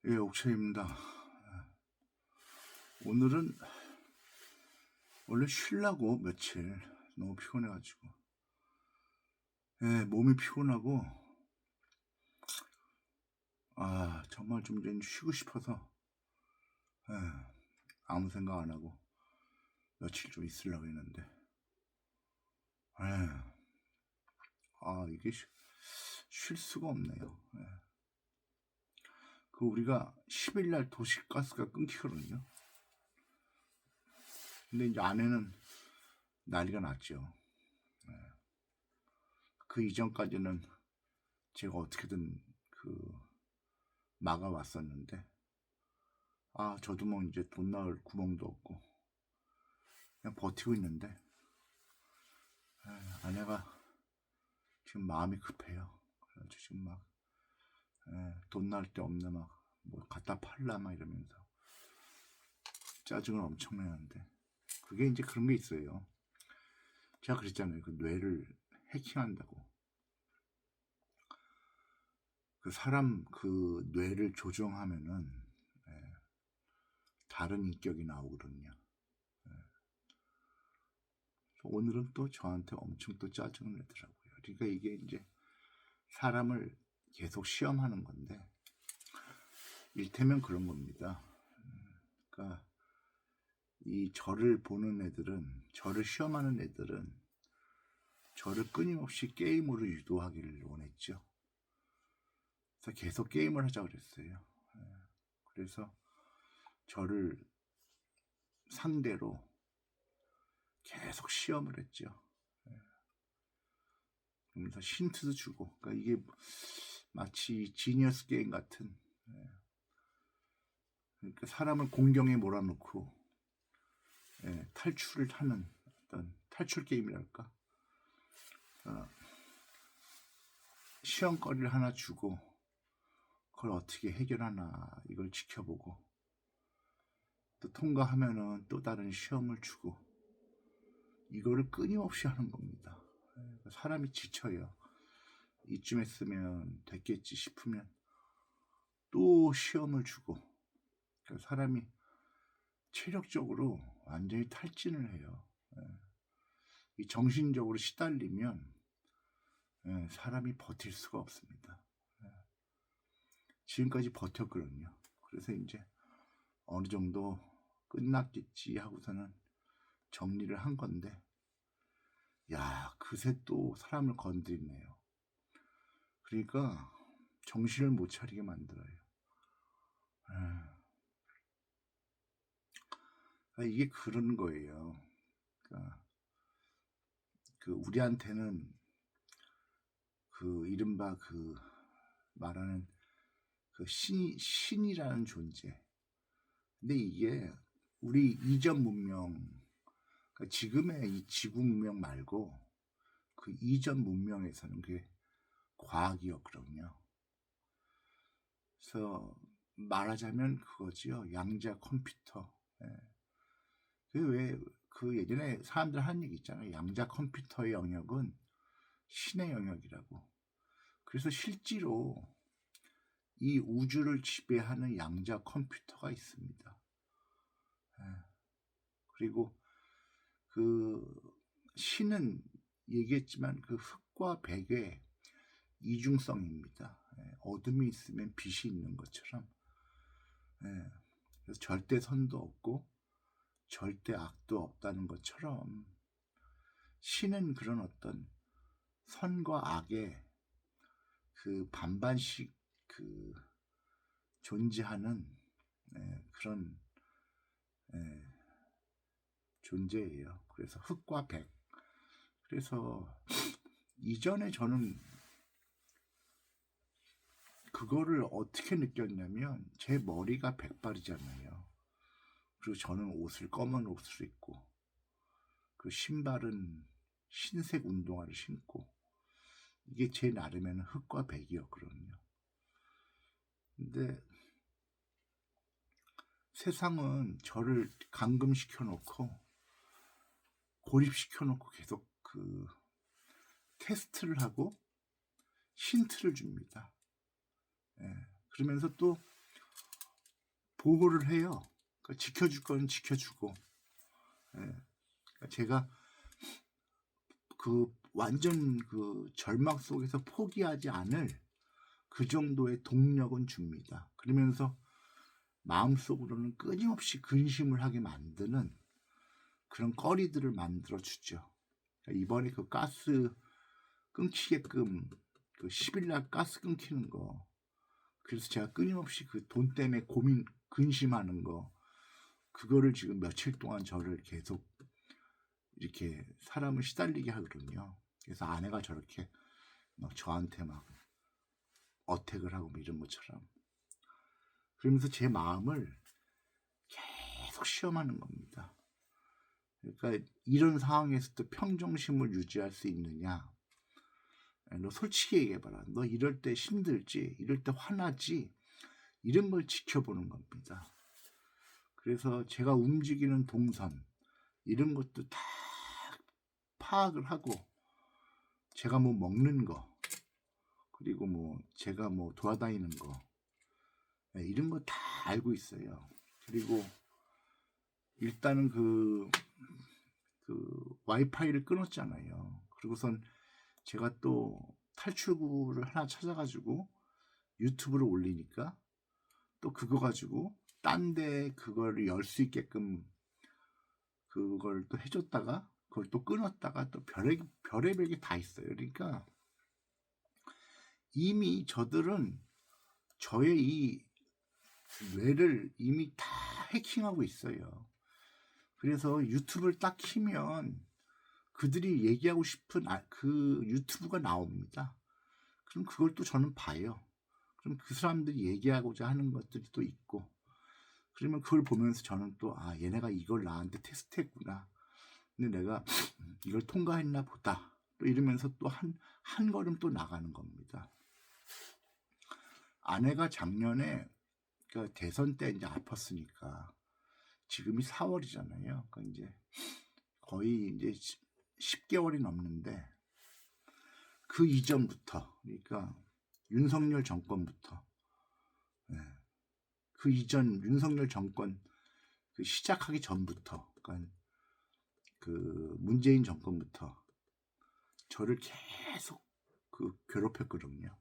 예, 옥천입니다. 오늘은 원래 쉬려고 며칠 너무 피곤해가지고, 예, 몸이 피곤하고, 정말 좀 이제 쉬고 싶어서, 예, 아무 생각 안 하고 며칠 좀 있으려고 했는데, 예, 이게 쉴 수가 없네요. 예. 우리가 10일 날 도시가스가 끊기거든요. 근데 이제 아내는 난리가 났죠. 그 이전까지는 제가 어떻게든 막아왔었는데, 저도 뭐 이제 돈 나올 구멍도 없고 그냥 버티고 있는데, 아내가 지금 마음이 급해요. 그래가지고 지금 막 돈 나올 데 없나 막 뭐 갖다 팔라 막 이러면서 짜증을 엄청 내는데, 그게 이제 그런 게 있어요. 제가 그랬잖아요. 그 뇌를 해킹한다고. 그 사람 그 뇌를 조정하면은 다른 인격이 나오거든요. 오늘은 또 저한테 엄청 또 짜증을 내더라고요. 그러니까 이게 이제 사람을 계속 시험하는 건데, 일테면 그런 겁니다. 그러니까 이 저를 보는 애들은, 저를 시험하는 애들은 저를 끊임없이 게임으로 유도하기를 원했죠. 그래서 계속 게임을 하자고 그랬어요. 그래서 저를 상대로 계속 시험을 했죠. 그러면서 힌트도 주고, 그러니까 이게 마치 지니어스 게임 같은, 그러니까 사람을 공경에 몰아넣고 탈출을 하는 어떤 탈출 게임이랄까, 시험거리를 하나 주고 그걸 어떻게 해결하나 이걸 지켜보고, 또 통과하면은 또 다른 시험을 주고, 이거를 끊임없이 하는 겁니다. 사람이 지쳐요. 이쯤 했으면 됐겠지 싶으면 또 시험을 주고, 그러니까 사람이 체력적으로 완전히 탈진을 해요. 이 정신적으로 시달리면 사람이 버틸 수가 없습니다. 지금까지 버텼거든요. 그래서 이제 어느 정도 끝났겠지 하고서는 정리를 한 건데, 그새 또 사람을 건드리네요. 그러니까 정신을 못 차리게 만들어요. 이게 그런 거예요. 그러니까 우리한테는 이른바 말하는 신이라는 존재. 근데 이게 우리 이전 문명, 그러니까 지금의 이 지구 문명 말고 그 이전 문명에서는 그게 과학이었거든요. 그래서 말하자면 그거지요. 양자 컴퓨터. 예전에 사람들 하는 얘기 있잖아요. 양자 컴퓨터의 영역은 신의 영역이라고. 그래서 실제로 이 우주를 지배하는 양자 컴퓨터가 있습니다. 그리고 신은 얘기했지만 흑과 백의 이중성입니다. 어둠이 있으면 빛이 있는 것처럼, 그래서 절대 선도 없고 절대 악도 없다는 것처럼, 신은 그런 어떤 선과 악의 반반씩 존재하는 그런 존재예요. 그래서 흑과 백. 그래서 이전에 저는 그거를 어떻게 느꼈냐면, 제 머리가 백발이잖아요. 그리고 저는 검은 옷을 입고, 신발은 흰색 운동화를 신고, 이게 제 나름에는 흑과 백이었거든요. 근데 세상은 저를 감금시켜 놓고 고립시켜 놓고 계속 테스트를 하고 힌트를 줍니다. 그러면서 또 보호를 해요. 그러니까 지켜줄 건 지켜주고, 예. 그러니까 제가 그 완전 그 절망 속에서 포기하지 않을 그 정도의 동력은 줍니다. 그러면서 마음속으로는 끊임없이 근심을 하게 만드는 그런 거리들을 만들어 주죠. 그러니까 이번에 그 가스 끊기게끔 그 10일 날 가스 끊기는 거, 그래서 제가 끊임없이 그 돈 때문에 근심하는 거, 그거를 지금 며칠 동안 저를 계속 이렇게 사람을 시달리게 하거든요. 그래서 아내가 저렇게 막 저한테 막 어택을 하고 뭐 이런 것처럼, 그러면서 제 마음을 계속 시험하는 겁니다. 그러니까 이런 상황에서도 평정심을 유지할 수 있느냐, 너 솔직히 얘기해봐라, 너 이럴 때 힘들지, 이럴 때 화나지, 이런 걸 지켜보는 겁니다. 그래서 제가 움직이는 동선 이런 것도 다 파악을 하고, 제가 뭐 먹는 거, 그리고 뭐 제가 뭐 돌아다니는 거, 이런 거 다 알고 있어요. 그리고 일단은 그 와이파이를 끊었잖아요. 그리고선 제가 또 탈출구를 하나 찾아가지고 유튜브를 올리니까 또 그거 가지고 딴 데 그걸 열 수 있게끔 그걸 또 해줬다가 그걸 또 끊었다가 또 별의별 게 다 있어요. 그러니까 이미 저들은 저의 이 뇌를 이미 다 해킹하고 있어요. 그래서 유튜브를 딱 키면 그들이 얘기하고 싶은 그 유튜브가 나옵니다. 그럼 그걸 또 저는 봐요. 그럼 그 사람들이 얘기하고자 하는 것들이 또 있고, 그러면 그걸 보면서 저는 또 얘네가 이걸 나한테 테스트했구나, 근데 내가 이걸 통과했나 보다, 또 이러면서 또 한 걸음 또 나가는 겁니다. 아내가 작년에 그 대선 때 이제 아팠으니까 지금이 4월이잖아요. 그러니까 이제 거의 이제 10개월이 넘는데, 그 이전부터, 그러니까 윤석열 정권부터, 그 이전 윤석열 정권 그 시작하기 전부터, 그러니까 그 문재인 정권부터 저를 계속 그 괴롭혔거든요.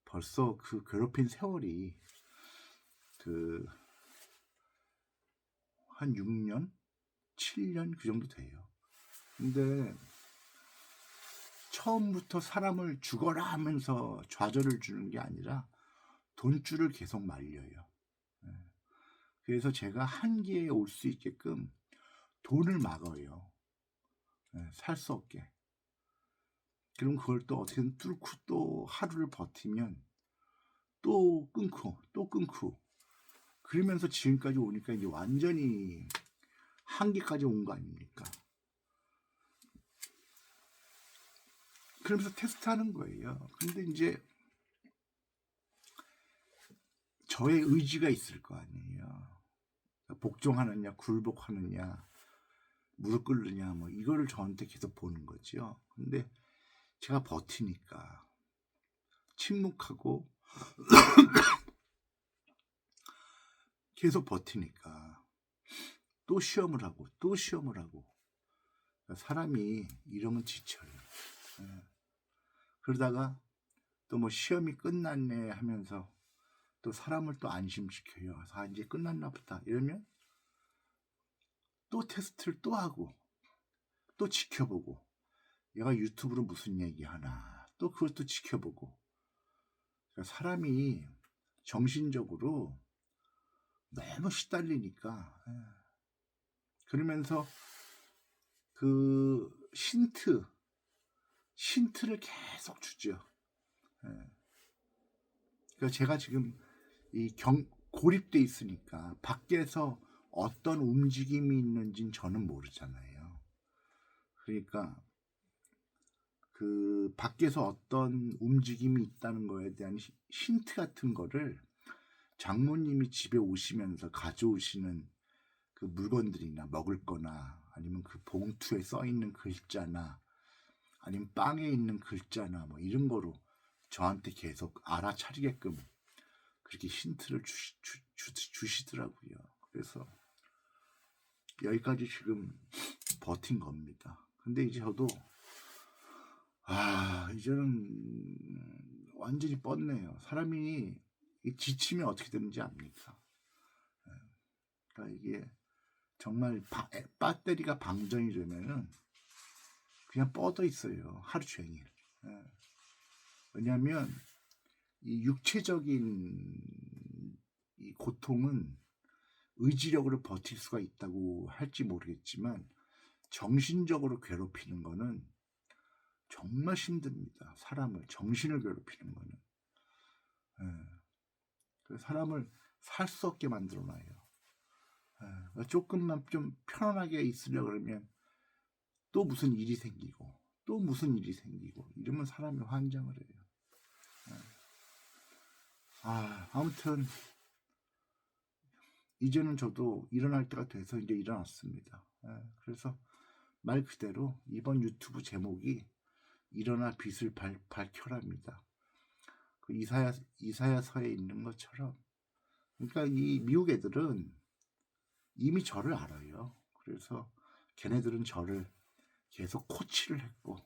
벌써 그 괴롭힌 세월이 그 한 6년, 7년 그 정도 돼요. 근데 처음부터 사람을 죽어라 하면서 좌절을 주는 게 아니라 돈줄을 계속 말려요. 그래서 제가 한계에 올 수 있게끔 돈을 막아요. 살 수 없게. 그럼 그걸 또 어떻게든 뚫고 또 하루를 버티면 또 끊고 그러면서 지금까지 오니까 이제 완전히 한계까지 온 거 아닙니까? 그러면서 테스트하는 거예요. 근데 이제 저의 의지가 있을 거 아니에요. 복종하느냐, 굴복하느냐, 무릎 꿇느냐, 뭐 이거를 저한테 계속 보는 거죠. 근데 제가 버티니까, 침묵하고 계속 버티니까 또 시험을 하고 또 시험을 하고, 사람이 이러면 지쳐요. 그러다가 또 뭐 시험이 끝났네 하면서 또 사람을 또 안심시켜요. 이제 끝났나 보다 이러면 또 테스트를 또 하고 또 지켜보고, 얘가 유튜브로 무슨 얘기하나 또 그것도 지켜보고. 그러니까 사람이 정신적으로 너무 시달리니까, 그러면서 그 힌트를 계속 주죠. 그러니까 제가 지금 고립돼 있으니까 밖에서 어떤 움직임이 있는지는 저는 모르잖아요. 그러니까 그 밖에서 어떤 움직임이 있다는 거에 대한 힌트 같은 거를 장모님이 집에 오시면서 가져오시는 그 물건들이나 먹을 거나, 아니면 그 봉투에 써 있는 글자나, 아니면 빵에 있는 글자나 뭐 이런 거로 저한테 계속 알아차리게끔 그렇게 힌트를 주시더라고요. 그래서 여기까지 지금 버틴 겁니다. 근데 이제 저도 이제는 완전히 뻗네요. 사람이 지치면 어떻게 되는지 압니까? 그러니까 이게 정말 배터리가 방전이 되면은 그냥 뻗어 있어요. 하루 종일. 왜냐하면 이 육체적인 이 고통은 의지력으로 버틸 수가 있다고 할지 모르겠지만 정신적으로 괴롭히는 거는 정말 힘듭니다. 사람을 정신을 괴롭히는 거는 사람을 살 수 없게 만들어놔요. 조금만 좀 편안하게 있으려 그러면 또 무슨 일이 생기고 또 무슨 일이 생기고 이러면 사람이 환장을 해요. 아무튼 이제는 저도 일어날 때가 돼서 이제 일어났습니다. 그래서 말 그대로 이번 유튜브 제목이 일어나 빛을 밝혀랍니다. 그 이사야서에 있는 것처럼, 그러니까 이 미국 애들은 이미 저를 알아요. 그래서 걔네들은 저를 계속 코치를 했고,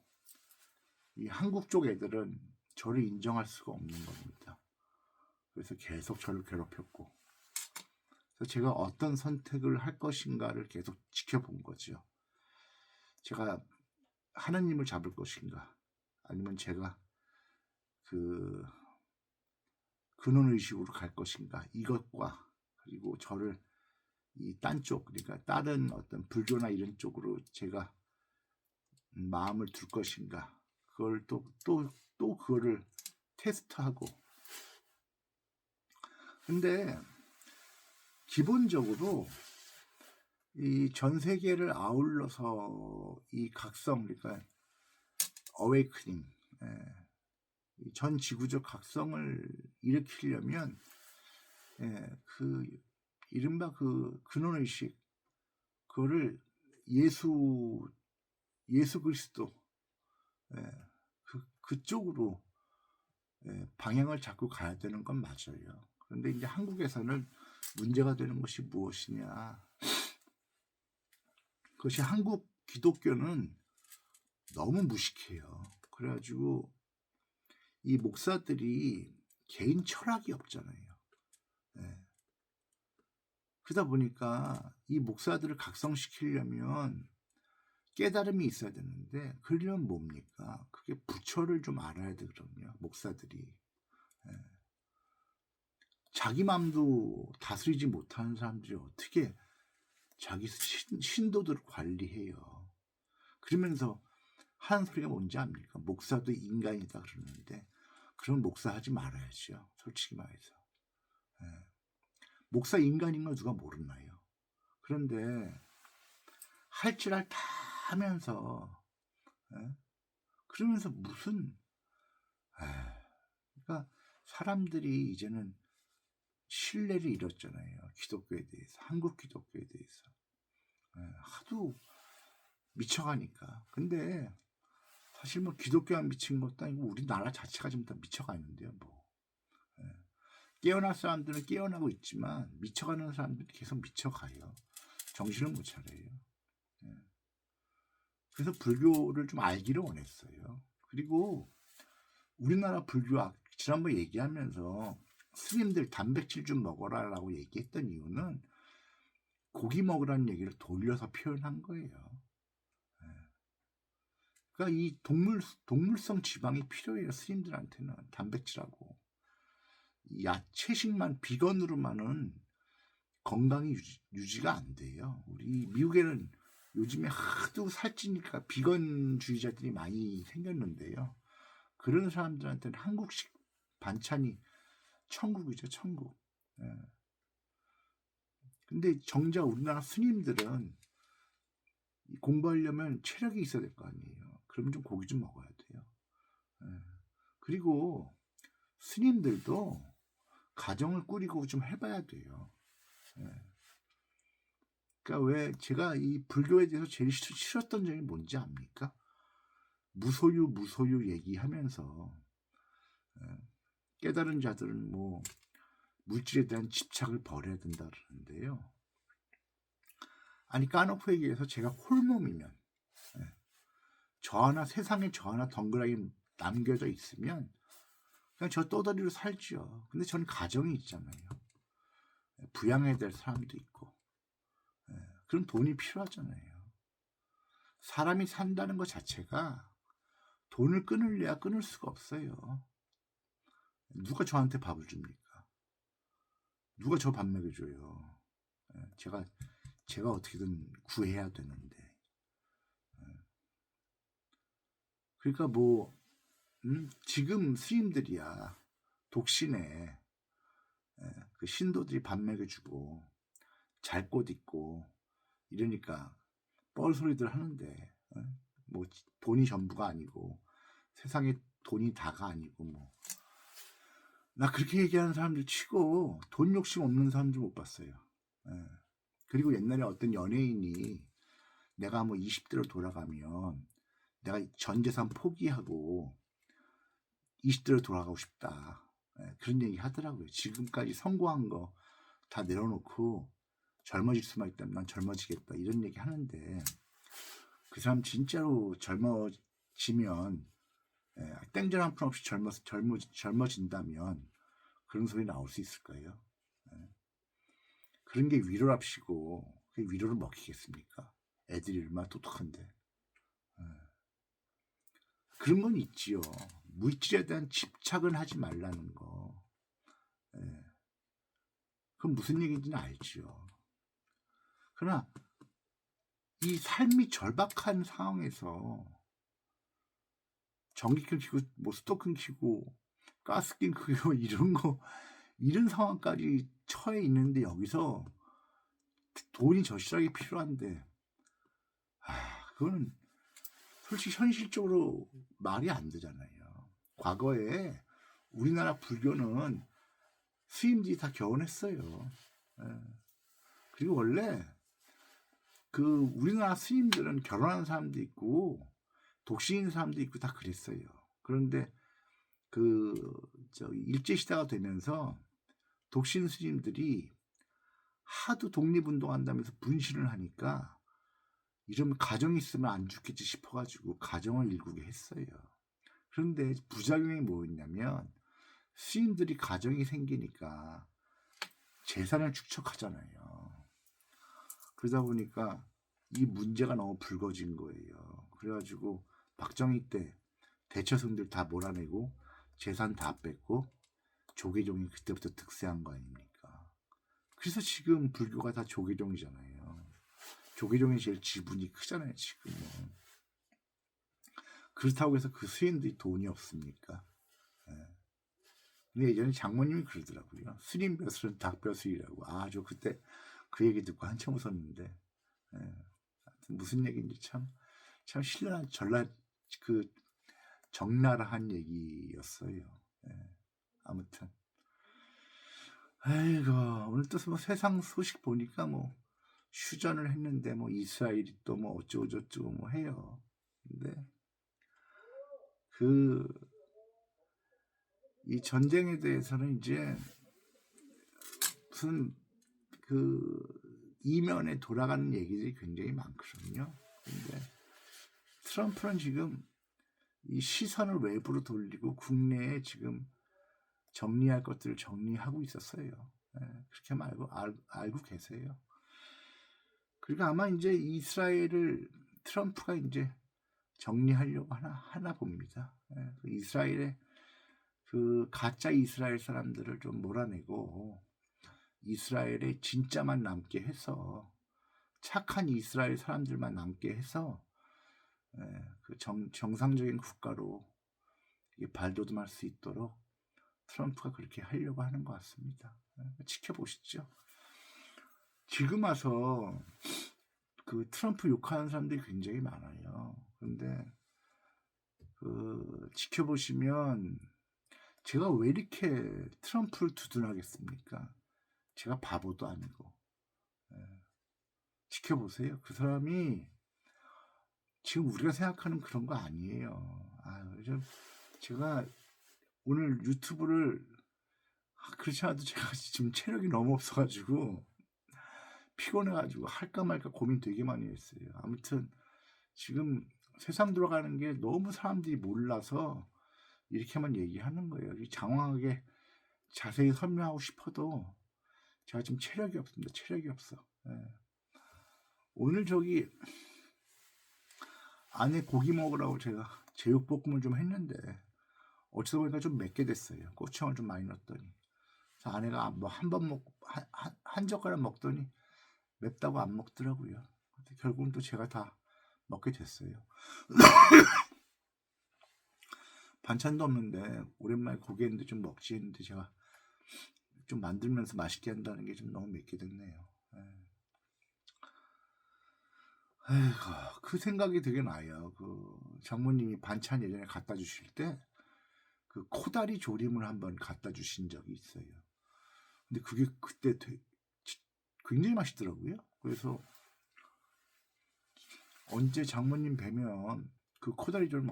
이 한국 쪽 애들은 저를 인정할 수가 없는 겁니다. 그래서 계속 저를 괴롭혔고, 그래서 제가 어떤 선택을 할 것인가를 계속 지켜본 거죠. 제가 하나님을 잡을 것인가, 아니면 제가 그 근원의식으로 갈 것인가, 이것과 그리고 저를 이 딴 쪽, 그러니까 다른 어떤 불교나 이런 쪽으로 제가 마음을 둘 것인가, 그걸 또 그거를 테스트하고. 근데 기본적으로 이 전 세계를 아울러서 이 각성, 그러니까 어웨이크닝, 전 지구적 각성을 일으키려면 그 이른바 그 근원의식, 그거를 예수 그리스도 그쪽으로 방향을 잡고 가야 되는 건 맞아요. 그런데 이제 한국에서는 문제가 되는 것이 무엇이냐, 그것이 한국 기독교는 너무 무식해요. 그래가지고 이 목사들이 개인 철학이 없잖아요. 그러다 보니까 이 목사들을 각성시키려면 깨달음이 있어야 되는데, 그러려면 뭡니까? 그게 부처를 좀 알아야 되거든요. 목사들이 자기 마음도 다스리지 못하는 사람들이 어떻게 자기 신도들을 관리해요? 그러면서 하는 소리가 뭔지 압니까? 목사도 인간이다 그러는데, 그럼 목사하지 말아야죠. 솔직히 말해서. 목사 인간인 걸 누가 모르나요? 그런데 할 줄 다 하면서 그러면서 무슨 그러니까 사람들이 이제는 신뢰를 잃었잖아요. 기독교에 대해서, 한국 기독교에 대해서 하도 미쳐가니까. 근데 사실 뭐 기독교가 미친 것도 아니고 우리나라 자체가 좀 더 미쳐가 있는데요. 뭐 깨어날 사람들은 깨어나고 있지만 미쳐가는 사람들이 계속 미쳐가요. 정신을 못 차려요. 그래서 불교를 좀 알기를 원했어요. 그리고 우리나라 불교, 지난번에 얘기하면서 스님들 단백질 좀 먹어라라고 얘기했던 이유는 고기 먹으라는 얘기를 돌려서 표현한 거예요. 그러니까 이 동물성 지방이 필요해요. 스님들한테는 단백질하고. 야채식만, 비건으로만은 건강이 유지가 안 돼요. 우리 미국에는 요즘에 하도 살찌니까 비건주의자들이 많이 생겼는데요. 그런 사람들한테는 한국식 반찬이 천국이죠, 천국. 근데 정작 우리나라 스님들은 공부하려면 체력이 있어야 될 거 아니에요. 그러면 좀 고기 좀 먹어야 돼요. 그리고 스님들도 가정을 꾸리고 좀 해봐야 돼요. 그러니까 왜 제가 이 불교에 대해서 제일 싫었던 점이 뭔지 압니까? 무소유 얘기하면서 깨달은 자들은 뭐 물질에 대한 집착을 버려야 된다 그러는데요. 아니 까놓고 얘기해서 제가 홀몸이면 세상에 저 하나 덩그라니 남겨져 있으면 그냥 저 떠돌이로 살지요. 근데 저는 가정이 있잖아요. 부양해야 될 사람도 있고 그럼 돈이 필요하잖아요. 사람이 산다는 것 자체가 돈을 끊을래야 끊을 수가 없어요. 누가 저한테 밥을 줍니까? 누가 저 밥 먹여줘요? 제가 어떻게든 구해야 되는데. 그러니까 지금 스님들이야 독신에 그 신도들이 밥 먹여주고 잘 곳 있고 이러니까 뻘소리들 하는데 뭐 돈이 전부가 아니고 세상에 돈이 다가 아니고 나 그렇게 얘기하는 사람들 치고 돈 욕심 없는 사람들 못 봤어요. 그리고 옛날에 어떤 연예인이 내가 20대로 돌아가면 내가 전 재산 포기하고 20대로 돌아가고 싶다. 그런 얘기 하더라고요. 지금까지 성공한 거 다 내려놓고 젊어질 수만 있다면 난 젊어지겠다. 이런 얘기 하는데 그 사람 진짜로 젊어지면 땡전 한 푼 없이 젊어진다면 그런 소리 나올 수 있을까요? 그런 게 위로랍시고 그게 위로를 먹히겠습니까? 애들이 얼마나 똑똑한데. 그런 건 있지요. 물질에 대한 집착은 하지 말라는 거. 그건 무슨 얘기인지는 알지요. 그러나 이 삶이 절박한 상황에서 전기 끊기고 수도 끊기고 가스 끊기고 이런 상황까지 처해 있는데 여기서 돈이 절실하게 필요한데 그거는 솔직히 현실적으로 말이 안 되잖아요. 과거에 우리나라 불교는 스님들이 다 결혼했어요. 그리고 원래 우리나라 스님들은 결혼한 사람도 있고 독신인 사람도 있고 다 그랬어요. 그런데 일제시대가 되면서 독신 스님들이 하도 독립운동한다면서 분신을 하니까 이러면 가정이 있으면 안 죽겠지 싶어가지고 가정을 일구게 했어요. 그런데 부작용이 뭐였냐면 스님들이 가정이 생기니까 재산을 축적하잖아요. 그러다 보니까 이 문제가 너무 불거진 거예요. 그래가지고 박정희 때 대처성들 다 몰아내고 재산 다 뺏고 조계종이 그때부터 득세한 거 아닙니까? 그래서 지금 불교가 다 조계종이잖아요. 조계종이 제일 지분이 크잖아요, 지금은. 그렇다고 해서 그 스님들이 돈이 없습니까? 근데 예전에 장모님이 그러더라고요. 스님 벼슬은 닭벼슬이라고. 저 그때 그 얘기 듣고 한참 웃었는데, 무슨 얘기인지 참 신랄한 적나라한 얘기였어요. 아무튼. 아이고, 오늘 또 세상 소식 보니까 휴전을 했는데 이스라엘이 또 어쩌고저쩌고 해요. 근데 이 전쟁에 대해서는 이제 무슨 이면에 돌아가는 얘기들이 굉장히 많거든요. 근데 트럼프는 지금 이 시선을 외부로 돌리고 국내에 지금 정리할 것들을 정리하고 있었어요. 그렇게 알고 계세요. 그러니까 아마 이제 이스라엘을 트럼프가 이제 정리하려고 하나 봅니다. 이스라엘의 가짜 이스라엘 사람들을 좀 몰아내고 이스라엘에 진짜만 남게 해서 착한 이스라엘 사람들만 남게 해서 정상적인 국가로 발돋움할 수 있도록 트럼프가 그렇게 하려고 하는 것 같습니다. 지켜보시죠. 지금 와서 트럼프 욕하는 사람들이 굉장히 많아요. 그런데 지켜보시면 제가 왜 이렇게 트럼프를 두둔하겠습니까? 제가 바보도 아니고. 지켜보세요. 그 사람이 지금 우리가 생각하는 그런 거 아니에요. 제가 오늘 유튜브를 그렇지 않아도 제가 지금 체력이 너무 없어가지고 피곤해가지고 할까 말까 고민 되게 많이 했어요. 아무튼 지금 세상 돌아가는 게 너무 사람들이 몰라서 이렇게만 얘기하는 거예요. 장황하게 자세히 설명하고 싶어도 제가 지금 체력이 없습니다. 체력이 없어. 예. 오늘 저기 아내 고기 먹으라고 제가 제육볶음을 좀 했는데 어쩌다 보니까 좀 맵게 됐어요. 고추장을 좀 많이 넣었더니. 그래서 아내가 뭐 한 번 먹고 한 젓가락 먹더니 맵다고 안 먹더라고요. 결국은 또 제가 다 먹게 됐어요. 반찬도 없는데 오랜만에 고기 했는데 좀 먹지 했는데 제가 좀 만들면서 맛있게 한다는 게 좀 너무 맵게 됐네요. 아이고, 그 생각이 되게 나요. 그 장모님이 반찬 예전에 갖다 주실 때 그 코다리 조림을 한번 갖다 주신 적이 있어요. 근데 그게 그때 굉장히 맛있더라고요. 그래서 언제 장모님 뵈면 그 코다리 조림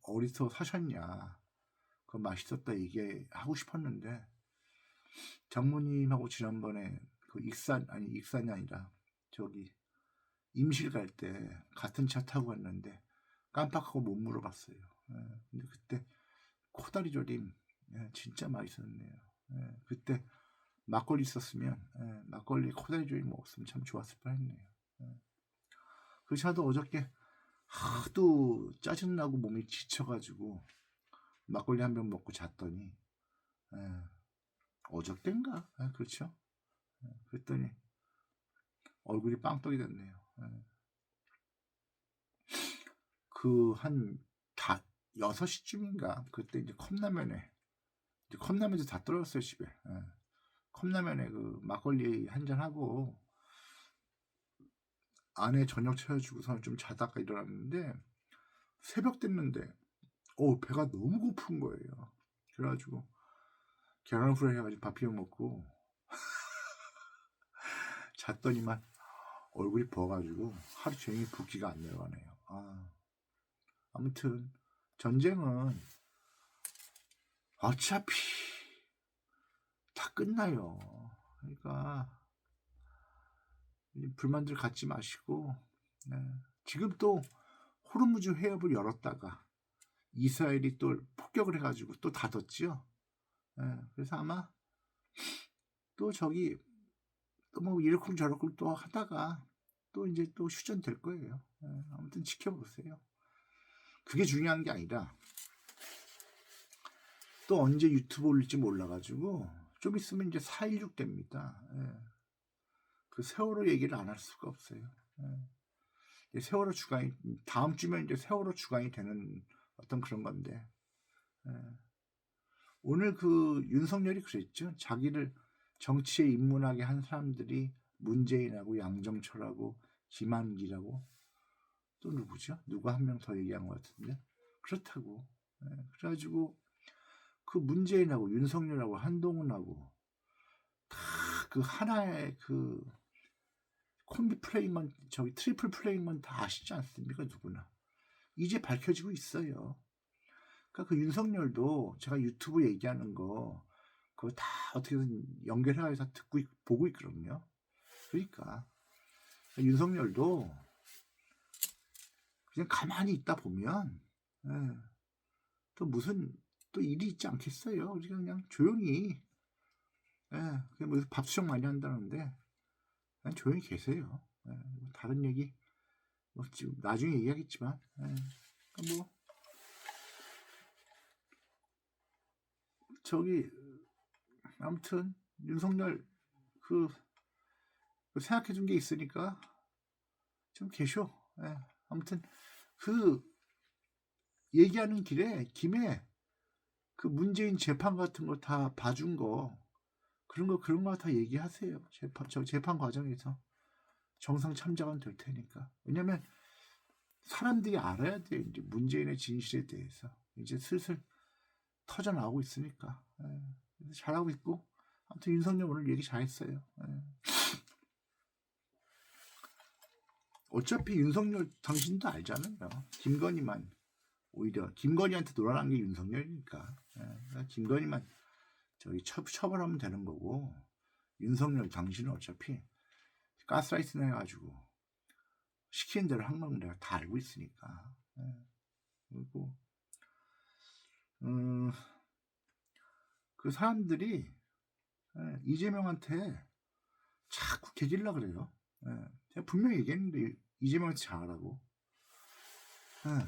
어디서 사셨냐, 그거 맛있었다 얘기하고 싶었는데 장모님하고 지난번에 그 익산이 아니라 저기 임실 갈 때 같은 차 타고 갔는데 깜빡하고 못 물어봤어요. 근데 그때 코다리 조림 진짜 맛있었네요. 그때 막걸리 있었으면 막걸리 코다리 조림 먹었으면 참 좋았을 뻔했네요. 그렇지 않아도 어저께 하도 짜증나고 몸이 지쳐가지고 막걸리 한 병 먹고 잤더니 어저께인가? 그렇죠. 그랬더니 얼굴이 빵떡이 됐네요. 그 한 6시쯤인가 그때 이제 컵라면도 다 떨어졌어요 집에. 컵라면에 그 막걸리 한잔 하고 아내 저녁 차려주고서 좀 자다가 일어났는데 새벽 됐는데 배가 너무 고픈 거예요. 그래가지고 계란 후라이 해가지고 밥 비벼 먹고 잤더니만 얼굴이 부어가지고 하루 종일 붓기가 안 내려가네요. 아무튼 전쟁은 어차피 다 끝나요. 그러니까 불만들 갖지 마시고 지금 또 호르무즈 해협을 열었다가 이스라엘이 또 폭격을 해가지고 또 닫았지요. 그래서 아마 또 저기 또 뭐 이러쿵저러쿵 또 하다가 또 이제 또 휴전될 거예요. 아무튼 지켜보세요. 그게 중요한 게 아니라 또 언제 유튜브 올릴지 몰라가지고 좀 있으면 이제 4.16 됩니다. 그 세월호 얘기를 안 할 수가 없어요. 세월호 주간이 다음 주면 이제 세월호 주간이 되는 어떤 그런 건데 오늘 그 윤석열이 그랬죠. 자기를 정치에 입문하게 한 사람들이 문재인하고 양정철하고 김한기라고 또 누구죠? 누가 한 명 더 얘기한 것 같은데 그렇다고. 그래가지고 그 문재인하고 윤석열하고 한동훈하고 다 그 하나의 그 콤비 플레이만 저기 트리플 플레이만 다 아시지 않습니까? 누구나 이제 밝혀지고 있어요. 그러니까 그 윤석열도 제가 유튜브 얘기하는 거 그거 다 어떻게든 연결해서 듣고 보고 있거든요. 그러니까 윤석열도 그냥 가만히 있다 보면 또 무슨 또 일이 있지 않겠어요. 우리가 그냥 조용히 그냥 뭐 밥수정 많이 한다는데 그냥 조용히 계세요. 다른 얘기 뭐 지금 나중에 얘기하겠지만 뭐 저기 아무튼 윤석열 그 생각해 준 게 있으니까 좀 계셔. 아무튼 그 얘기하는 김에 그 문재인 재판 같은 거 다 봐준 거 그런 거 다 얘기하세요. 재판 과정에서 정상 참작은 될 테니까. 왜냐면 사람들이 알아야 돼. 이제 문재인의 진실에 대해서 이제 슬슬 터져 나오고 있으니까. 잘하고 있고. 아무튼 윤석열 오늘 얘기 잘했어요. 어차피 윤석열 당신도 알잖아요. 김건희만 오히려 김건희한테 놀아난 게 윤석열이니까. 김건희만 저기 처벌하면 되는 거고, 윤석열 당신은 어차피 가스라이팅 해가지고 시키는 대로 한 건 내가 다 알고 있으니까. 그리고 그 사람들이 이재명한테 자꾸 개질라 그래요. 제가 분명히 얘기했는데 이재명한테 잘하라고.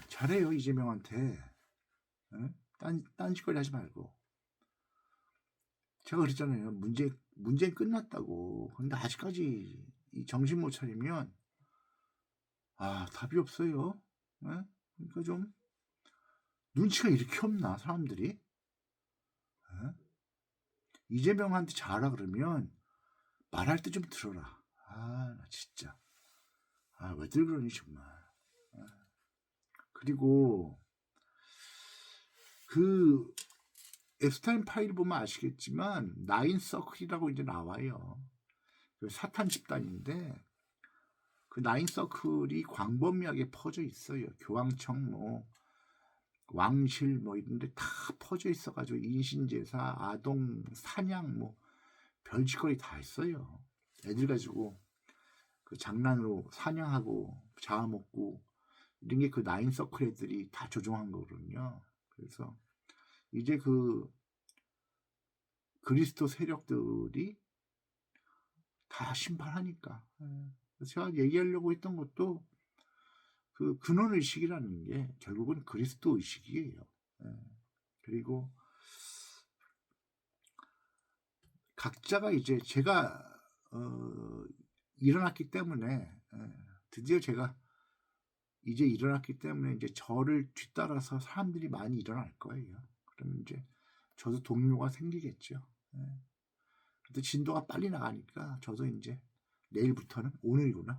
잘해요 이재명한테. 딴짓거리 하지 말고. 제가 그랬잖아요. 문제는 끝났다고. 근데 아직까지 이 정신 못 차리면 답이 없어요. 그러니까 좀 눈치가 이렇게 없나 사람들이? 이재명한테 잘하라 그러면 말할 때 좀 들어라. 나 진짜. 왜들 그러니 정말. 그리고 그 앱스타인 파일 보면 아시겠지만 나인 서클이라고 이제 나와요. 그 사탄 집단인데 그 나인 서클이 광범위하게 퍼져 있어요. 교황청 뭐 왕실 뭐 이런데 다 퍼져 있어가지고 인신제사, 아동 사냥 뭐 별짓거리 다 있어요. 애들 가지고 그 장난으로 사냥하고 잡아먹고 이런 게 그 나인 서클 애들이 다 조종한 거거든요. 그래서 이제 그 그리스도 세력들이 다 심판하니까. 제가 얘기하려고 했던 것도 그 근원 의식이라는 게 결국은 그리스도 의식이에요. 그리고 각자가 이제 제가 일어났기 때문에 드디어 제가 이제 일어났기 때문에 이제 저를 뒤따라서 사람들이 많이 일어날 거예요. 그러면 이제 저도 동료가 생기겠죠. 근데 진도가 빨리 나가니까 저도 이제 내일부터는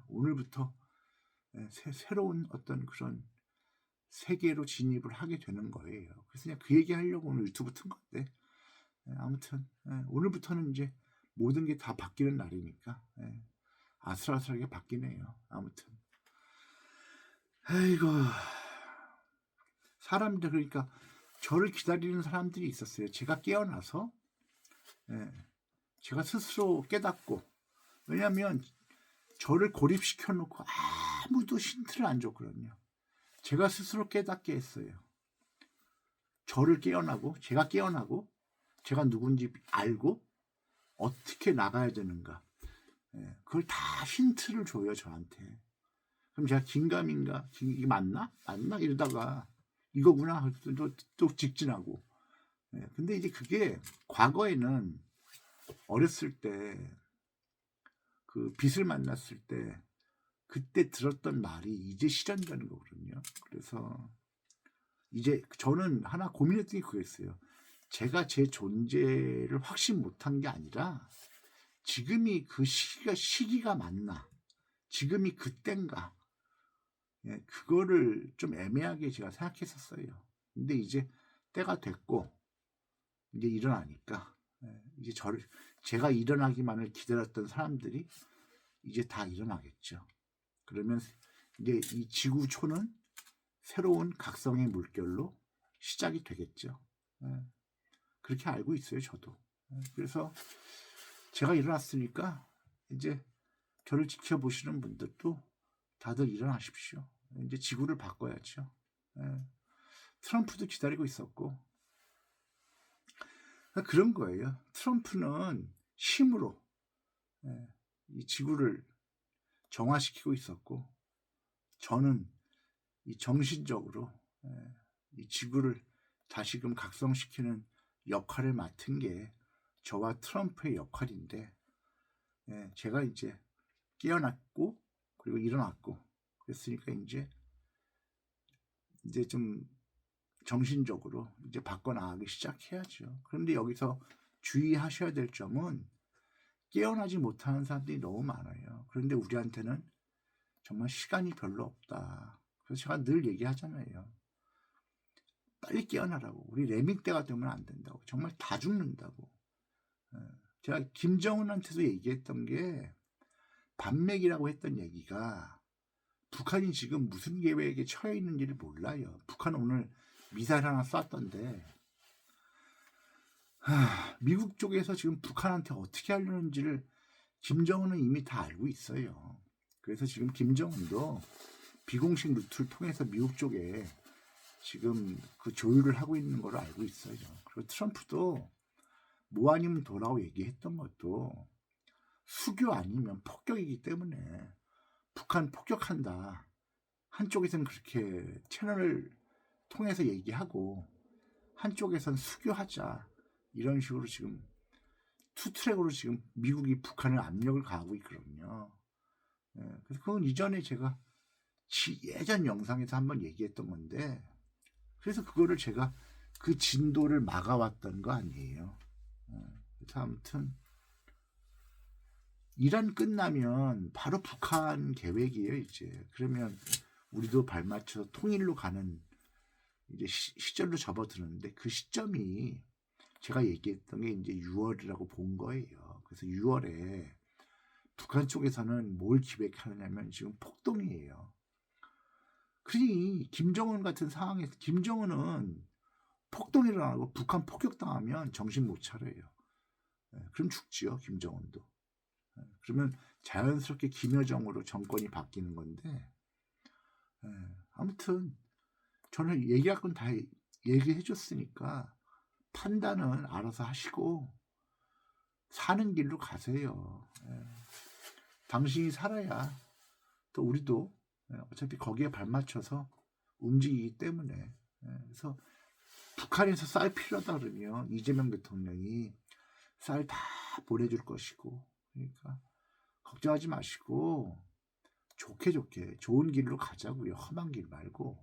오늘부터 새로운 어떤 그런 세계로 진입을 하게 되는 거예요. 그래서 그냥 그 얘기 하려고 오늘 유튜브 튼 건데 아무튼 오늘부터는 이제 모든 게 다 바뀌는 날이니까 아슬아슬하게 바뀌네요. 아무튼 아이고 사람들 그러니까 저를 기다리는 사람들이 있었어요. 제가 깨어나서 제가 스스로 깨닫고 왜냐하면 저를 고립시켜 놓고 아무도 힌트를 안 줬거든요. 제가 스스로 깨닫게 했어요. 제가 깨어나고 제가 누군지 알고 어떻게 나가야 되는가 그걸 다 힌트를 줘요 저한테. 그럼 제가 긴가민가 이게 맞나 이러다가 이거구나 또 직진하고. 근데 이제 그게 과거에는 어렸을 때 그 빛을 만났을 때 그때 들었던 말이 이제 실현되는 거거든요. 그래서 이제 저는 하나 고민했던 게 그거였어요. 제가 제 존재를 확신 못한 게 아니라 지금이 그 시기가 맞나 지금이 그땐가 그거를 좀 애매하게 제가 생각했었어요. 근데 이제 때가 됐고 이제 일어나니까 이제 제가 일어나기만을 기다렸던 사람들이 이제 다 일어나겠죠. 그러면 이제 이 지구촌은 새로운 각성의 물결로 시작이 되겠죠. 그렇게 알고 있어요, 저도. 그래서 제가 일어났으니까 이제 저를 지켜보시는 분들도 다들 일어나십시오. 이제 지구를 바꿔야죠. 트럼프도 기다리고 있었고 그런 거예요. 트럼프는 힘으로 이 지구를 정화시키고 있었고 저는 이 정신적으로 이 지구를 다시금 각성시키는 역할을 맡은 게 저와 트럼프의 역할인데 제가 이제 깨어났고 그리고 일어났고 그랬으니까 이제 좀 정신적으로 이제 바꿔나가기 시작해야죠. 그런데 여기서 주의하셔야 될 점은 깨어나지 못하는 사람들이 너무 많아요. 그런데 우리한테는 정말 시간이 별로 없다. 그래서 제가 늘 얘기하잖아요. 빨리 깨어나라고. 우리 레밍 때가 되면 안 된다고. 정말 다 죽는다고. 제가 김정은한테도 얘기했던 게 반맥이라고 했던 얘기가 북한이 지금 무슨 계획에 처해 있는지를 몰라요. 북한은 오늘 미사일 하나 쐈던데 미국 쪽에서 지금 북한한테 어떻게 하려는지를 김정은은 이미 다 알고 있어요. 그래서 지금 김정은도 비공식 루트를 통해서 미국 쪽에 지금 그 조율을 하고 있는 걸 알고 있어요. 그리고 트럼프도 뭐 아니면 도라고 얘기했던 것도 수교 아니면 폭격이기 때문에 북한 폭격한다. 한쪽에서는 그렇게 채널을 통해서 얘기하고 한쪽에서는 수교하자. 이런 식으로 지금 투트랙으로 지금 미국이 북한을 압력을 가하고 있거든요. 그래서 그건 이전에 제가 예전 영상에서 한번 얘기했던 건데, 그래서 그거를 제가 그 진도를 막아왔던 거 아니에요. 그래서 아무튼 이란 끝나면 바로 북한 계획이에요, 이제. 그러면 우리도 발맞춰서 통일로 가는 이제 시절로 접어드는데, 그 시점이 제가 얘기했던 게 이제 6월이라고 본 거예요. 그래서 6월에 북한 쪽에서는 뭘 기획하느냐면 지금 폭동이에요. 그러니 김정은 같은 상황에서 김정은은 폭동이 일어나고 북한 폭격당하면 정신 못 차려요. 그럼 죽지요, 김정은도. 그러면 자연스럽게 김여정으로 정권이 바뀌는 건데, 아무튼 저는 얘기할 건 다 얘기해 줬으니까 판단은 알아서 하시고 사는 길로 가세요. 당신이 살아야 또 우리도 어차피 거기에 발맞춰서 움직이기 때문에. 그래서 북한에서 쌀 필요하다 그러면 이재명 대통령이 쌀 다 보내줄 것이고, 그러니까 걱정하지 마시고 좋게 좋은 길로 가자고요. 험한 길 말고.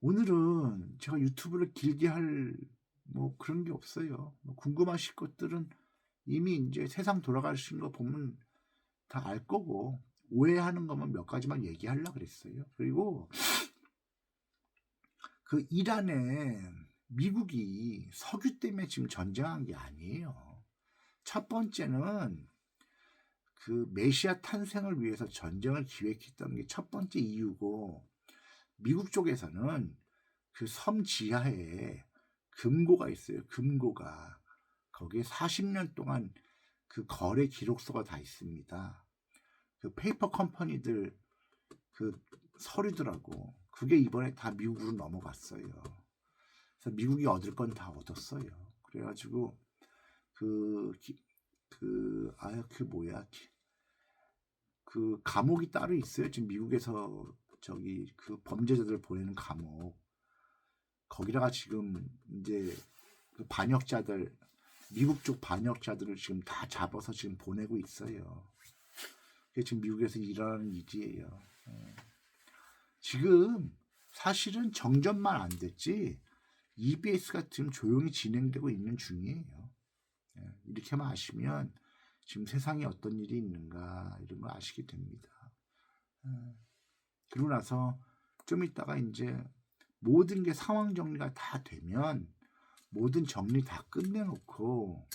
오늘은 제가 유튜브를 길게 할 뭐 그런 게 없어요. 뭐 궁금하실 것들은 이미 이제 세상 돌아가신 거 보면 다 알 거고, 오해하는 것만 몇 가지만 얘기하려고 그랬어요. 그리고 그 이란에 미국이 석유 때문에 지금 전쟁한 게 아니에요. 첫 번째는 그 메시아 탄생을 위해서 전쟁을 기획했던 게 첫 번째 이유고, 미국 쪽에서는 그 섬 지하에 금고가 있어요. 금고가. 거기에 40년 동안 그 거래 기록서가 다 있습니다. 그 페이퍼 컴퍼니들 그 서류들하고 그게 이번에 다 미국으로 넘어갔어요. 그래서 미국이 얻을 건 다 얻었어요. 그래가지고 그 감옥이 따로 있어요. 지금 미국에서 저기 그 범죄자들 보내는 감옥. 거기다가 지금 이제 그 반역자들, 미국 쪽 반역자들을 지금 다 잡아서 지금 보내고 있어요. 그게 지금 미국에서 일어나는 일이에요. 지금 사실은 정전만 안 됐지 EBS가 지금 조용히 진행되고 있는 중이에요. 이렇게만 아시면 지금 세상에 어떤 일이 있는가 이런 거 아시게 됩니다. 그러고 나서 좀 이따가 이제 모든 게 상황 정리가 다 되면 모든 정리 다 끝내놓고,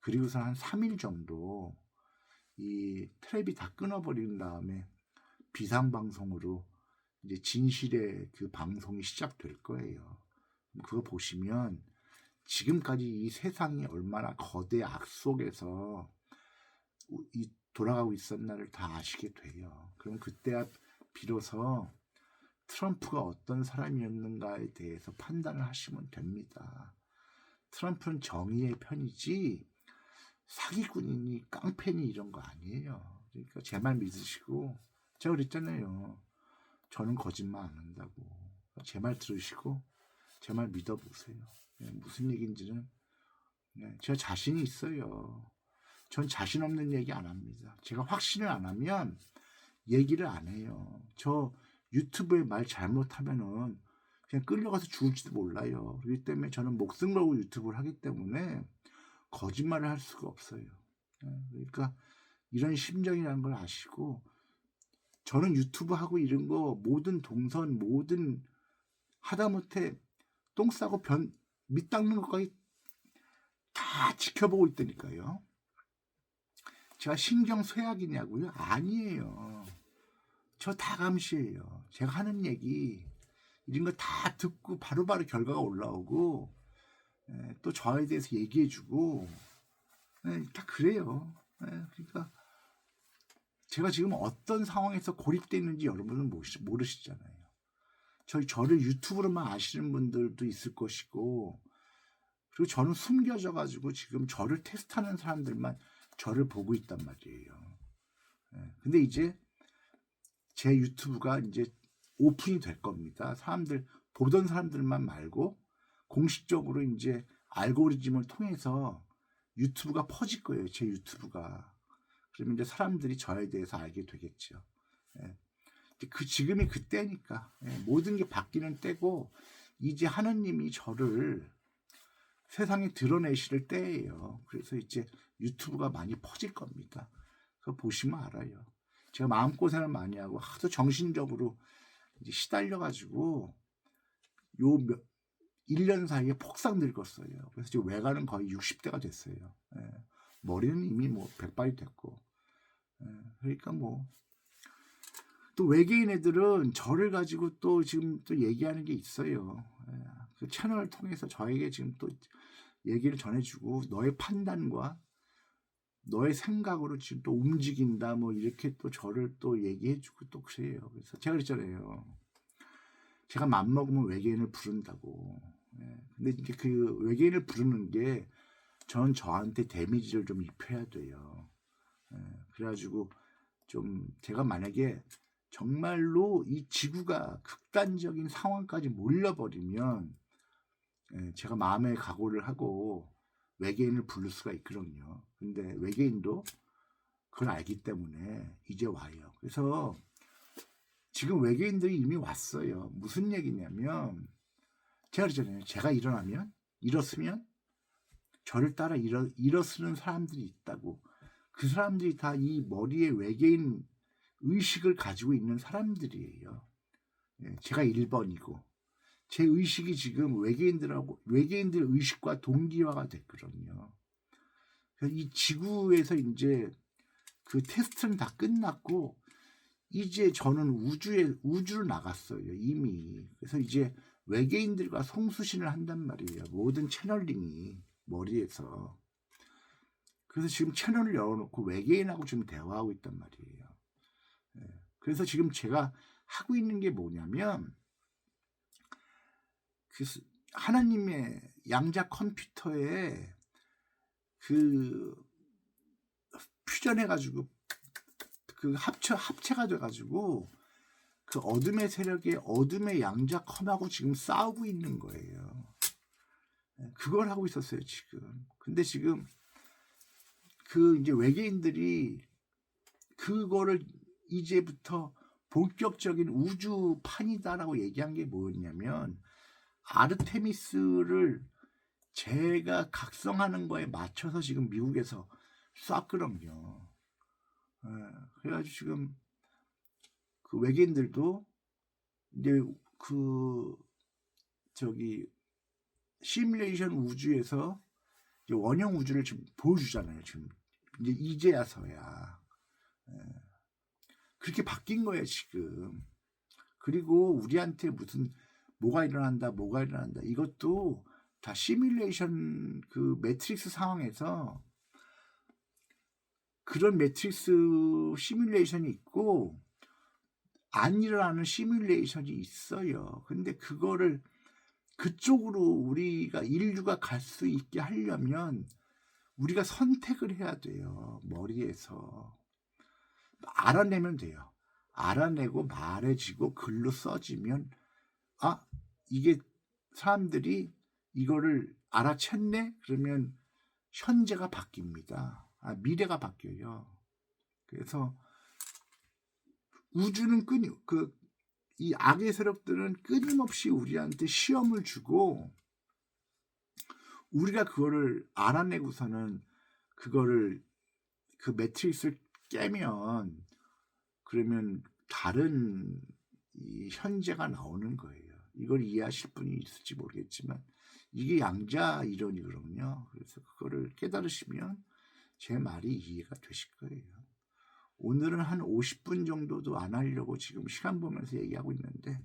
그리고서 한 3일 정도 이 텔레비 다 끊어버린 다음에 비상방송으로 이제 진실의 그 방송이 시작될 거예요. 그거 보시면 지금까지 이 세상이 얼마나 거대 악 속에서 돌아가고 있었나를 다 아시게 돼요. 그럼 그때야 비로소 트럼프가 어떤 사람이었는가에 대해서 판단을 하시면 됩니다. 트럼프는 정의의 편이지 사기꾼이니 깡패니 이런 거 아니에요. 그러니까 제 말 믿으시고, 제가 그랬잖아요. 저는 거짓말 안 한다고. 제 말 들으시고 제 말 믿어보세요. 무슨 얘기인지는 제가 자신이 있어요. 전 자신 없는 얘기 안 합니다. 제가 확신을 안 하면 얘기를 안 해요. 저 유튜브에 말 잘못하면은 그냥 끌려가서 죽을지도 몰라요. 그렇기 때문에 저는 목숨 걸고 유튜브를 하기 때문에 거짓말을 할 수가 없어요. 그러니까 이런 심정이라는 걸 아시고, 저는 유튜브 하고 이런 거 모든 동선 모든 하다못해 똥 싸고 밑 닦는 것까지 다 지켜보고 있다니까요. 제가 신경 쇠약이냐고요? 아니에요. 저 다 감시해요. 제가 하는 얘기 이런 거 다 듣고 바로바로 결과가 올라오고, 또 저에 대해서 얘기해주고 다 그래요. 그러니까 제가 지금 어떤 상황에서 고립되어 있는지 여러분은 모르시잖아요. 저를 유튜브로만 아시는 분들도 있을 것이고, 그리고 저는 숨겨져 가지고 지금 저를 테스트하는 사람들만 저를 보고 있단 말이에요. 근데 이제 제 유튜브가 이제 오픈이 될 겁니다. 보던 사람들만 말고 공식적으로 이제 알고리즘을 통해서 유튜브가 퍼질 거예요. 제 유튜브가. 그러면 이제 사람들이 저에 대해서 알게 되겠죠. 지금이 그때니까. 모든 게 바뀌는 때고, 이제 하느님이 저를 세상에 드러내실 때예요. 그래서 이제 유튜브가 많이 퍼질 겁니다. 그거 보시면 알아요. 제가 마음고생을 많이 하고 하도 정신적으로 이제 시달려가지고 1년 사이에 폭삭 늙었어요. 그래서 지금 외관은 거의 60대가 됐어요. 머리는 이미 뭐 백발이 됐고. 그러니까 뭐 또 외계인 애들은 저를 가지고 또 지금 또 얘기하는 게 있어요. 그 채널을 통해서 저에게 지금 또 얘기를 전해주고, 너의 판단과 너의 생각으로 지금 또 움직인다 뭐 이렇게 또 저를 또 얘기해주고 또 그래요. 그래서 제가 그랬잖아요. 제가 맘먹으면 외계인을 부른다고. 근데 이제 그 외계인을 부르는 게 전 저한테 데미지를 좀 입혀야 돼요. 그래가지고 좀 제가 만약에 정말로 이 지구가 극단적인 상황까지 몰려버리면 제가 마음의 각오를 하고 외계인을 부를 수가 있거든요. 근데 외계인도 그걸 알기 때문에 이제 와요. 그래서 지금 외계인들이 이미 왔어요. 무슨 얘기냐면, 제가 그러잖아요. 제가 일었으면 저를 따라 일어서는 사람들이 있다고. 그 사람들이 다 이 머리에 외계인 의식을 가지고 있는 사람들이에요. 제가 1번이고 제 의식이 지금 외계인들 의식과 동기화가 됐거든요. 이 지구에서 이제 그 테스트는 다 끝났고, 이제 저는 우주로 나갔어요, 이미. 그래서 이제 외계인들과 송수신을 한단 말이에요. 모든 채널링이 머리에서. 그래서 지금 채널을 열어놓고 외계인하고 지금 대화하고 있단 말이에요. 그래서 지금 제가 하고 있는 게 뭐냐면, 그 하나님의 양자 컴퓨터에 그 퓨전해가지고 그 합체가 돼가지고 그 어둠의 세력의 어둠의 양자컴하고 지금 싸우고 있는 거예요. 그걸 하고 있었어요, 지금. 근데 지금 그 이제 외계인들이 그거를 이제부터 본격적인 우주판이다라고 얘기한 게 뭐였냐면, 아르테미스를 제가 각성하는 거에 맞춰서 지금 미국에서 쐈거든요. 그래가지고 지금 그 외계인들도 이제 그 시뮬레이션 우주에서 이제 원형 우주를 지금 보여주잖아요. 지금 이제야서야 그렇게 바뀐 거예요, 지금. 그리고 우리한테 무슨 뭐가 일어난다 이것도 다 시뮬레이션 그 매트릭스 상황에서 그런 매트릭스 시뮬레이션이 있고 안 일어나는 시뮬레이션이 있어요. 근데 그거를 그쪽으로 우리가 인류가 갈 수 있게 하려면 우리가 선택을 해야 돼요. 머리에서 알아내면 돼요. 알아내고 말해지고 글로 써지면, 아, 이게 사람들이 이거를 알아챘네? 그러면 현재가 바뀝니다. 미래가 바뀌어요. 그래서 우주는 이 악의 세력들은 끊임없이 우리한테 시험을 주고, 우리가 그거를 알아내고서는 그거를 그 매트릭스를 깨면 그러면 다른 이 현재가 나오는 거예요. 이걸 이해하실 분이 있을지 모르겠지만 이게 양자 이론이거든요. 그래서 그거를 깨달으시면 제 말이 이해가 되실 거예요. 오늘은 한 50분 정도도 안 하려고 지금 시간 보면서 얘기하고 있는데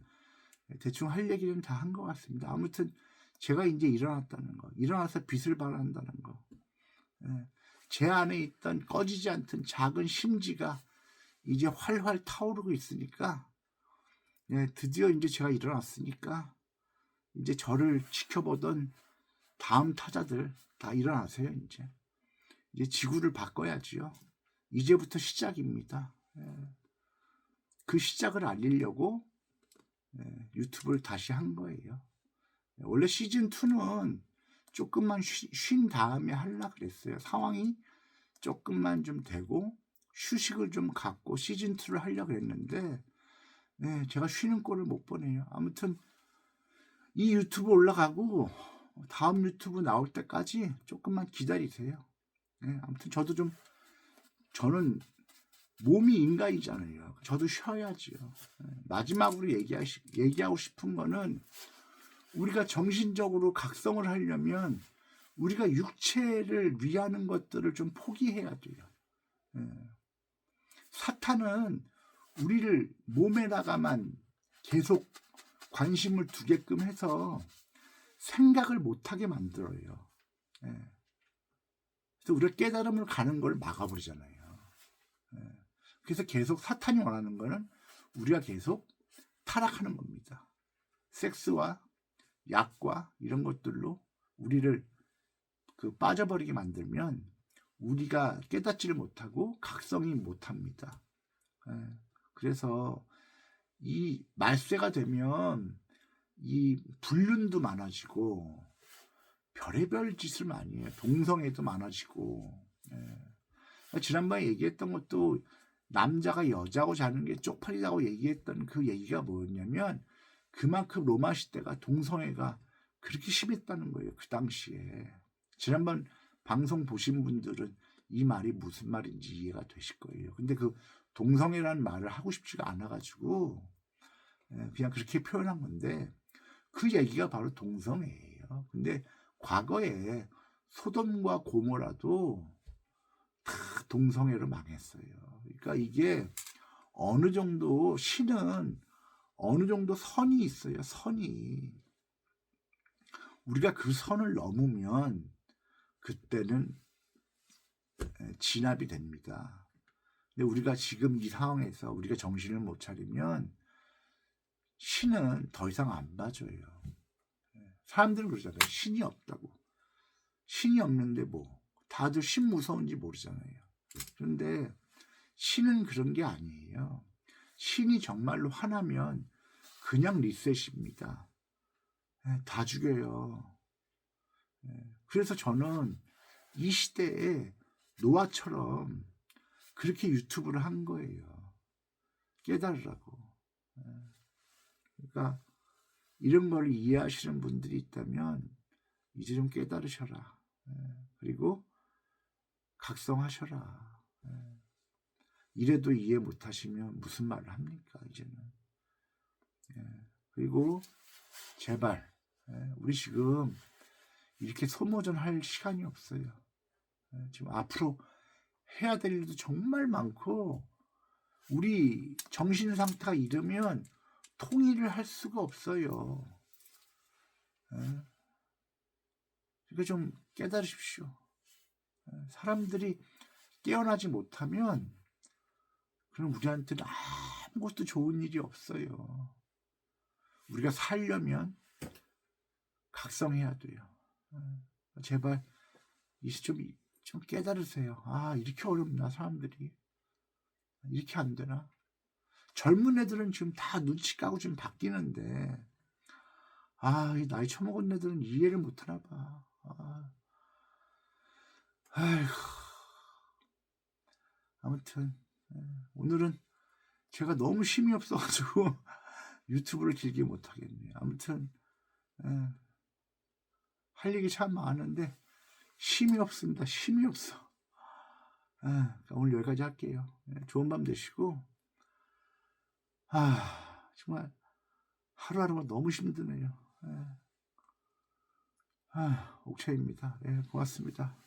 대충 할 얘기는 다 한 것 같습니다. 아무튼 제가 이제 일어났다는 거, 일어나서 빛을 발한다는 거, 예. 제 안에 있던 꺼지지 않던 작은 심지가 이제 활활 타오르고 있으니까, 예, 드디어 이제 제가 일어났으니까 이제 저를 지켜보던 다음 타자들 다 일어나세요. 이제 지구를 바꿔야지요. 이제부터 시작입니다. 예. 그 시작을 알리려고 유튜브를 다시 한 거예요. 원래 시즌2는 조금만 쉰 다음에 하려고 그랬어요. 상황이 조금만 좀 되고 휴식을 좀 갖고 시즌2를 하려고 했는데, 제가 쉬는 꼴을 못 보네요. 아무튼 이 유튜브 올라가고 다음 유튜브 나올 때까지 조금만 기다리세요. 아무튼 저는 몸이 인간이잖아요. 저도 쉬어야지요. 마지막으로 얘기하고 싶은 거는, 우리가 정신적으로 각성을 하려면 우리가 육체를 위하는 것들을 좀 포기해야 돼요. 사탄은 우리를 몸에다가만 계속 관심을 두게끔 해서 생각을 못하게 만들어요. 그래서 우리가 깨달음을 가는 걸 막아버리잖아요. 그래서 계속 사탄이 원하는 거는 우리가 계속 타락하는 겁니다. 섹스와 약과 이런 것들로 우리를 빠져버리게 만들면 우리가 깨닫지를 못하고 각성이 못합니다. 그래서 이 말세가 되면 이 불륜도 많아지고 별의별 짓을 많이 해요. 동성애도 많아지고. 지난번에 얘기했던 것도 남자가 여자하고 자는 게 쪽팔리다고 얘기했던 그 얘기가 뭐였냐면, 그만큼 로마 시대가 동성애가 그렇게 심했다는 거예요. 그 당시에. 지난번 방송 보신 분들은 이 말이 무슨 말인지 이해가 되실 거예요. 근데 그 동성애라는 말을 하고 싶지가 않아가지고 그냥 그렇게 표현한 건데, 그 얘기가 바로 동성애예요. 근데 과거에 소돔과 고모라도 다 동성애로 망했어요. 그러니까 이게 어느 정도, 신은 어느 정도 선이 있어요. 선이. 우리가 그 선을 넘으면 그때는 진압이 됩니다. 근데 우리가 지금 이 상황에서 우리가 정신을 못 차리면 신은 더 이상 안 봐줘요. 사람들은 그러잖아요. 신이 없다고. 신이 없는데 뭐 다들 신 무서운지 모르잖아요. 그런데 신은 그런 게 아니에요. 신이 정말로 화나면 그냥 리셋입니다. 다 죽여요. 그래서 저는 이 시대에 노아처럼 그렇게 유튜브를 한 거예요. 깨달으라고. 그러니까 이런 걸 이해하시는 분들이 있다면 이제 좀 깨달으셔라. 그리고 각성하셔라. 이래도 이해 못하시면 무슨 말을 합니까, 이제는. 그리고 제발, 우리 지금 이렇게 소모전 할 시간이 없어요. 지금 앞으로 해야 될 일도 정말 많고, 우리 정신 상태가 이러면 통일을 할 수가 없어요. 그러니까 좀 깨달으십시오. 사람들이 깨어나지 못하면 그럼 우리한테는 아무것도 좋은 일이 없어요. 우리가 살려면 각성해야 돼요. 제발 이제 좀 깨달으세요. 이렇게 어렵나, 사람들이. 이렇게 안 되나? 젊은 애들은 지금 다 눈치 까고 좀 바뀌는데, 이 나이 처먹은 애들은 이해를 못하나 봐. 아이고. 아무튼 오늘은 제가 너무 힘이 없어가지고 유튜브를 길게 못하겠네요. 아무튼 할 얘기 참 많은데 힘이 없습니다. 힘이 없어. 오늘 여기까지 할게요. 좋은 밤 되시고. 정말 하루하루가 너무 힘드네요. 옥차입니다. 고맙습니다.